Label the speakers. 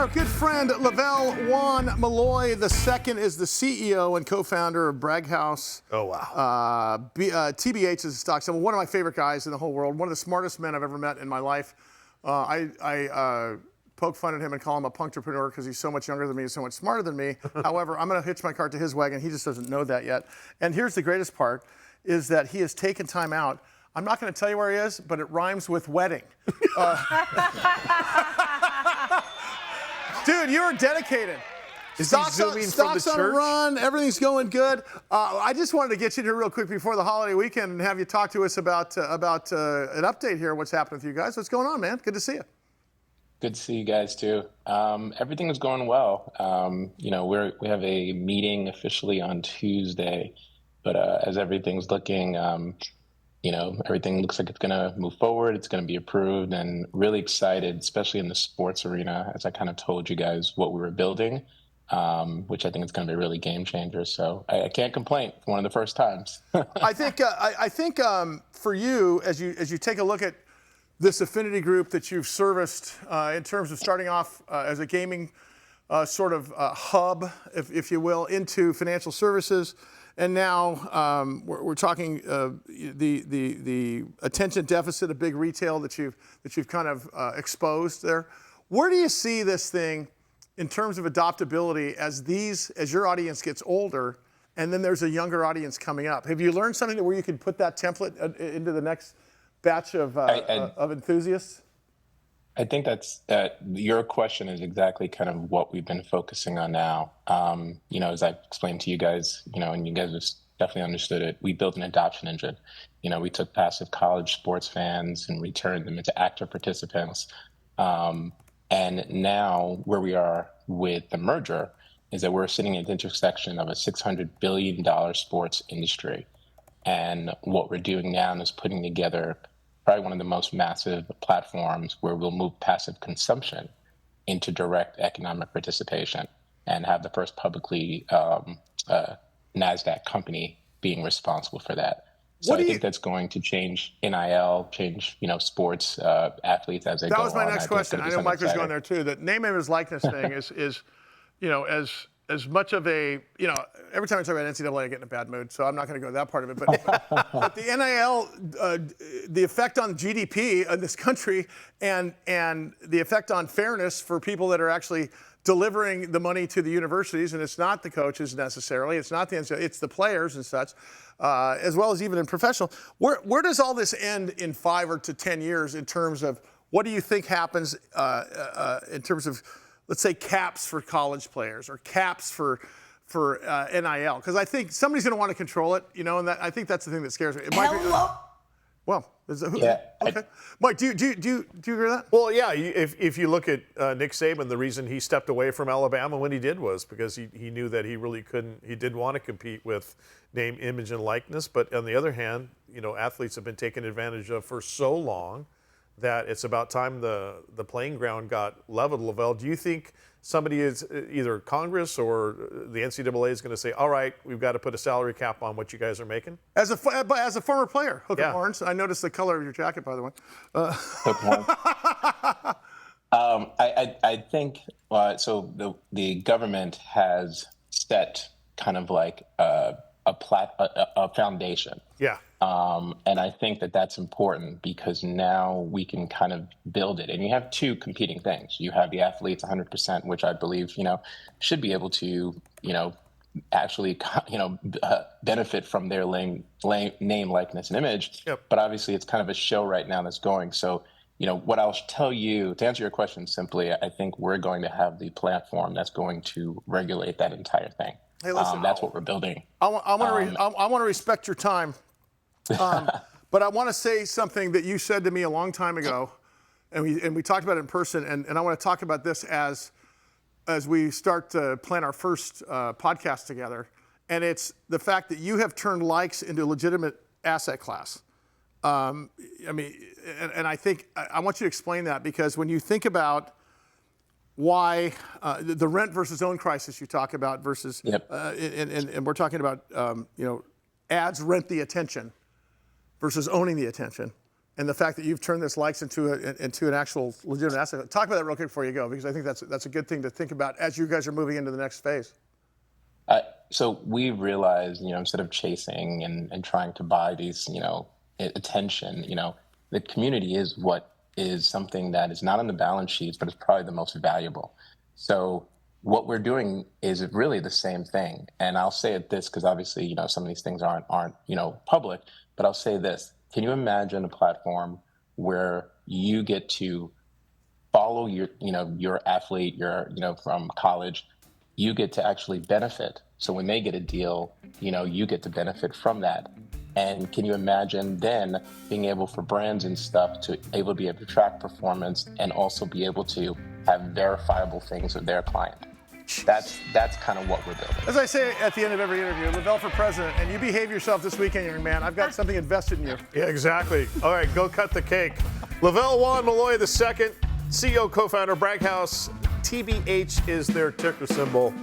Speaker 1: our good friend Lavell Juan Malloy II is the CEO and co-founder of Bragg House.
Speaker 2: Oh, wow.
Speaker 1: TBH is a stock symbol. One of my favorite guys in the whole world. One of the smartest men I've ever met in my life. I poke fun at him and call him a punctrepreneur because he's so much younger than me and so much smarter than me. However, I'm going to hitch my cart to his wagon. He just doesn't know that yet. And here's the greatest part, is that he has taken time out. I'm not going to tell you where he is, but it rhymes with wedding. Dude, you are dedicated. Stocks on a run, everything's going good. I just wanted to get you here real quick before the holiday weekend and have you talk to us about an update here, what's happening with you guys. What's going on, man? Good to see you.
Speaker 3: Good to see you guys too. Everything is going well. We have a meeting officially on Tuesday, but as everything's looking, everything looks like it's going to move forward. It's going to be approved, and really excited, especially in the sports arena, as I kind of told you guys what we were building, which I think is going to be a really game changer. So I can't complain. One of the first times.
Speaker 1: I think for you, as you take a look at this affinity group that you've serviced in terms of starting off as a gaming sort of hub, if you will, into financial services. And now we're talking the attention deficit of big retail that you've kind of exposed there. Where do you see this thing in terms of adaptability as your audience gets older, and then there's a younger audience coming up? Have you learned something where you can put that template into the next batch of enthusiasts?
Speaker 3: I think that's your question is exactly kind of what we've been focusing on now. As I explained to you guys, and you guys have definitely understood it, we built an adoption engine. We took passive college sports fans and returned them into active participants. And now where we are with the merger is that we're sitting at the intersection of a $600 billion sports industry. And what we're doing now is putting together probably one of the most massive platforms where we'll move passive consumption into direct economic participation and have the first publicly NASDAQ company being responsible for that. So I think that's going to change NIL, change sports athletes as they go on.
Speaker 1: That was my next question. I know Mike was going there too. The name, image, likeness thing is as much of a, every time I talk about NCAA, I get in a bad mood, so I'm not going to go to that part of it. But the NIL, the effect on GDP in this country and the effect on fairness for people that are actually delivering the money to the universities, and it's not the coaches necessarily, it's not the NCAA, it's the players and such, as well as even in professional. Where does all this end in 5 or to 10 years in terms of what do you think happens in terms of, let's say, caps for college players or caps for NIL? Because I think somebody's going to want to control it, and I think that's the thing that scares me. Well,
Speaker 3: yeah.
Speaker 1: Okay. Mike, do you agree with that?
Speaker 2: Well, yeah. If you look at Nick Saban, the reason he stepped away from Alabama when he did was because he knew that he really couldn't. He didn't want to compete with name, image, and likeness. But on the other hand, athletes have been taken advantage of for so long that it's about time the playing ground got leveled. Lavell, do you think somebody is either Congress or the NCAA is going to say, all right, we've got to put a salary cap on what you guys are making?
Speaker 1: As a former player, Hooker Horns, I noticed the color of your jacket, by the way.
Speaker 3: I think so. The government has set kind of like a foundation.
Speaker 2: Yeah.
Speaker 3: And I think that that's important because now we can kind of build it. And you have two competing things. You have the athletes 100%, which I believe, should be able to, actually, benefit from their name, likeness, and image.
Speaker 2: Yep.
Speaker 3: But obviously it's kind of a show right now that's going. So, what I'll tell you, to answer your question simply, I think we're going to have the platform that's going to regulate that entire thing.
Speaker 1: Hey, listen,
Speaker 3: that's what we're building.
Speaker 1: I want to respect your time. But I want to say something that you said to me a long time ago, and we talked about it in person, and I want to talk about this as we start to plan our first podcast together, and it's the fact that you have turned likes into a legitimate asset class. I think I want you to explain that, because when you think about why the rent versus own crisis you talk about versus, and we're talking about, ads rent the attention versus owning the attention. and the fact that you've turned this likes into an actual legitimate asset. Talk about that real quick before you go, because I think that's a good thing to think about as you guys are moving into the next phase.
Speaker 3: So we realized, instead of chasing and trying to buy these, attention, the community is what is something that is not on the balance sheets, but it's probably the most valuable. So what we're doing is really the same thing. And I'll say it this, because obviously, some of these things aren't public, but I'll say this. Can you imagine a platform where you get to follow your athlete, from college, you get to actually benefit. So when they get a deal, you get to benefit from that. And can you imagine then being able for brands and stuff to be able to track performance and also be able to have verifiable things of their client? That's kind of what we're building.
Speaker 1: As I say at the end of every interview, Lavell for president, and you behave yourself this weekend, young man. I've got something invested in you.
Speaker 2: Yeah, exactly. All right, go cut the cake. Lavell Juan Malloy II, CEO, co-founder, Bragg House. TBH is their ticker symbol.